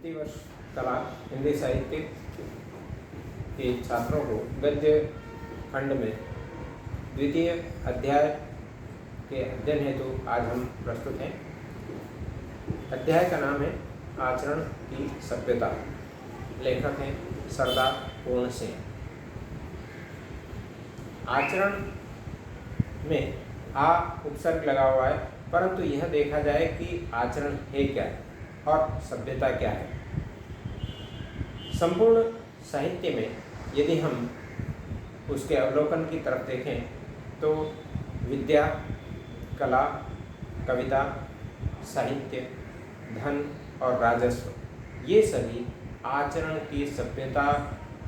द्वितीय वर्ष कला हिंदी साहित्य के छात्रों को गद्य खंड में द्वितीय अध्याय के अध्ययन हेतु आज हम प्रस्तुत हैं। अध्याय का नाम है आचरण की सभ्यता। लेखक हैं सरदार पूर्ण सिंह। आचरण में आ उपसर्ग लगा हुआ है, परंतु यह देखा जाए कि आचरण है क्या और सभ्यता क्या है। संपूर्ण साहित्य में यदि हम उसके अवलोकन की तरफ देखें तो विद्या, कला, कविता, साहित्य, धन और राजस्व ये सभी आचरण की सभ्यता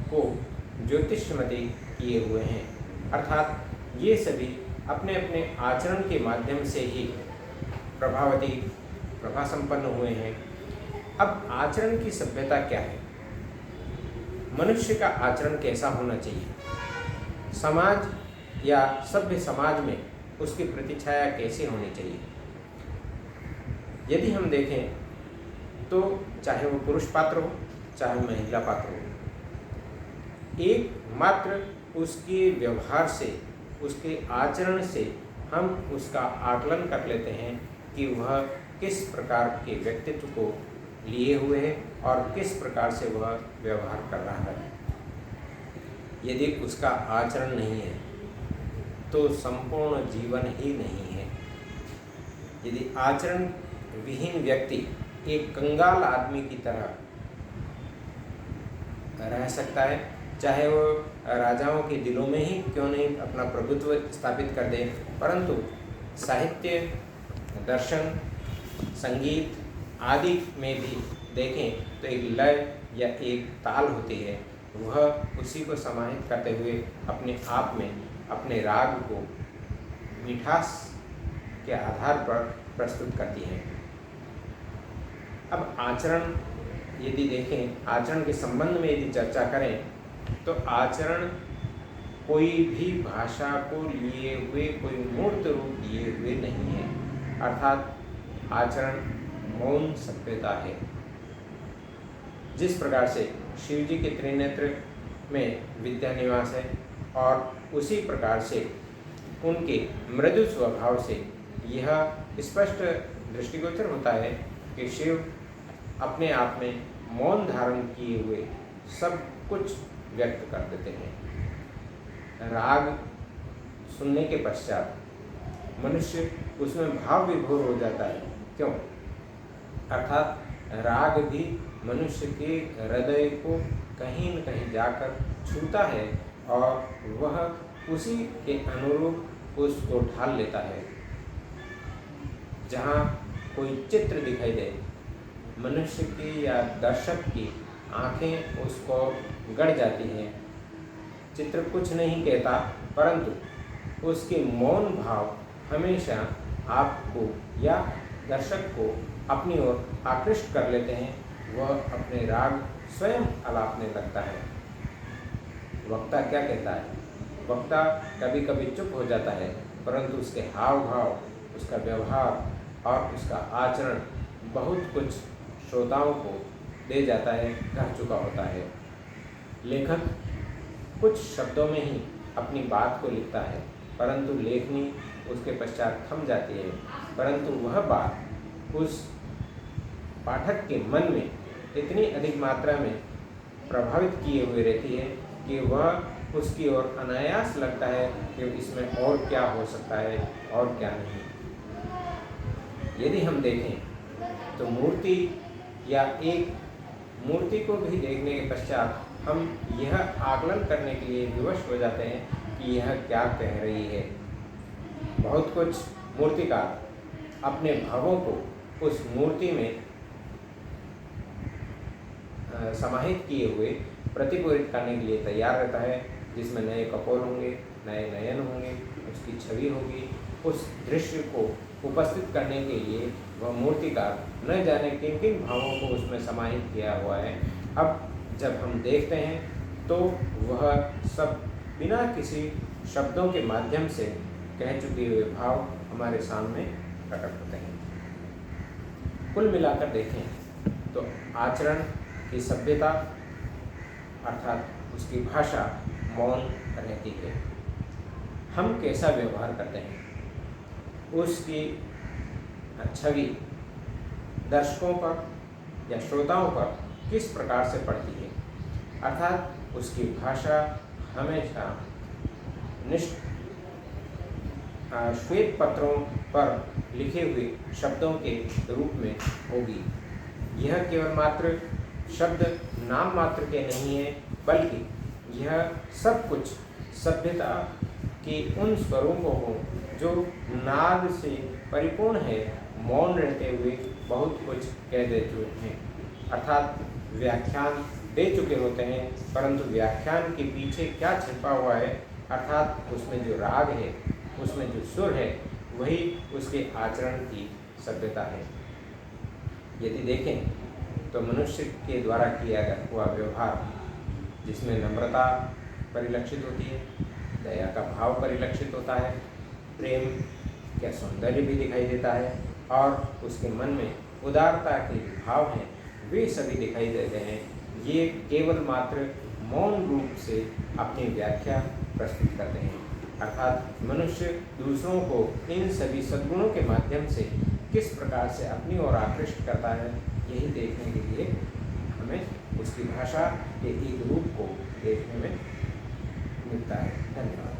को ज्योतिषमती किए हुए हैं। अर्थात ये सभी अपने अपने आचरण के माध्यम से ही प्रभा संपन्न हुए हैं। अब आचरण की सभ्यता क्या है? मनुष्य का आचरण कैसा होना चाहिए? समाज या सभ्य समाज में उसकी प्रतिछाया कैसी होनी चाहिए? यदि हम देखें तो चाहे वो पुरुष पात्र हो चाहे महिला पात्र हो, एकमात्र उसके व्यवहार से, उसके आचरण से हम उसका आकलन कर लेते हैं कि वह किस प्रकार के व्यक्तित्व को लिए हुए है और किस प्रकार से वह व्यवहार कर रहा है। यदि उसका आचरण नहीं है तो संपूर्ण जीवन ही नहीं है। यदि आचरण विहीन व्यक्ति एक कंगाल आदमी की तरह रह सकता है, चाहे वो राजाओं के दिलों में ही क्यों नहीं अपना प्रभुत्व स्थापित कर दे, परंतु साहित्य, दर्शन, संगीत आदि में भी देखें तो एक लय या एक ताल होती है। वह उसी को समाहित करते हुए अपने आप में अपने राग को मिठास के आधार पर प्रस्तुत करती है। अब आचरण यदि देखें, आचरण के संबंध में यदि चर्चा करें तो आचरण कोई भी भाषा को लिए हुए, कोई मूर्त रूप लिए हुए नहीं है। अर्थात आचरण मौन सभ्यता है। जिस प्रकार से शिव जी के त्रिनेत्र में विद्या निवास है और उसी प्रकार से उनके मृदु स्वभाव से यह स्पष्ट दृष्टिगोचर होता है कि शिव अपने आप में मौन धारण किए हुए सब कुछ व्यक्त कर देते हैं। राग सुनने के पश्चात मनुष्य उसमें भाव विभोर हो जाता है। क्यों? अर्थात राग भी मनुष्य के हृदय को कहीं न कहीं जाकर छूता है और वह उसी के अनुरूप उसको ढाल लेता है। जहाँ कोई चित्र दिखाई दे, मनुष्य की या दर्शक की आंखें उसको गड़ जाती हैं। चित्र कुछ नहीं कहता, परंतु उसके मौन भाव हमेशा आपको या दर्शक को अपनी ओर आकृष्ट कर लेते हैं। वह अपने राग स्वयं अलापने लगता है। वक्ता क्या कहता है? वक्ता कभी कभी चुप हो जाता है, परंतु उसके हाव भाव, उसका व्यवहार और उसका आचरण बहुत कुछ श्रोताओं को दे जाता है, कह चुका होता है। लेखक कुछ शब्दों में ही अपनी बात को लिखता है, परंतु लेखनी उसके पश्चात थम जाती है, परंतु वह बात उस पाठक के मन में इतनी अधिक मात्रा में प्रभावित किए हुए रहती है कि वह उसकी ओर अनायास लगता है कि इसमें और क्या हो सकता है और क्या नहीं। यदि हम देखें तो मूर्ति या एक मूर्ति को भी देखने के पश्चात हम यह आकलन करने के लिए विवश हो जाते हैं कि यह क्या कह रही है। बहुत कुछ मूर्तिकार अपने भावों को उस मूर्ति में समाहित किए हुए प्रतिपूरित करने के लिए तैयार रहता है, जिसमें नए कपोल होंगे, नए नयन होंगे, उसकी छवि होगी। उस दृश्य को उपस्थित करने के लिए वह मूर्तिकार न जाने किन किन भावों को उसमें समाहित किया हुआ है। अब जब हम देखते हैं तो वह सब बिना किसी शब्दों के माध्यम से कह चुके हुए भाव हमारे सामने प्रकट होते हैं। कुल मिलाकर देखें तो आचरण की सभ्यता अर्थात उसकी भाषा मौन रहती है। हम कैसा व्यवहार करते हैं उसकी छवि दर्शकों पर या श्रोताओं पर किस प्रकार से पड़ती है, अर्थात उसकी भाषा हमेशा श्वेत पत्रों पर लिखे हुए शब्दों के रूप में होगी। यह केवल मात्र शब्द नाम मात्र के नहीं है, बल्कि यह सब कुछ सभ्यता के उन स्वरूपों को जो नाद से परिपूर्ण है, मौन रहते हुए बहुत कुछ कह देते हैं, अर्थात व्याख्यान दे चुके होते हैं, परंतु व्याख्यान के पीछे क्या छिपा हुआ है, अर्थात उसमें जो राग है, उसमें जो सुर है, वही उसके आचरण की सभ्यता है। यदि देखें तो मनुष्य के द्वारा किया हुआ व्यवहार जिसमें नम्रता परिलक्षित होती है, दया का भाव परिलक्षित होता है, प्रेम का सौंदर्य भी दिखाई देता है और उसके मन में उदारता के भाव हैं, वे सभी दिखाई देते हैं। ये केवल मात्र मौन रूप से अपनी व्याख्या प्रस्तुत करते हैं, अर्थात मनुष्य दूसरों को इन सभी सद्गुणों के माध्यम से किस प्रकार से अपनी ओर आकृष्ट करता है, यही देखने के लिए हमें उसकी भाषा के एक रूप को देखने में मिलता है। धन्यवाद।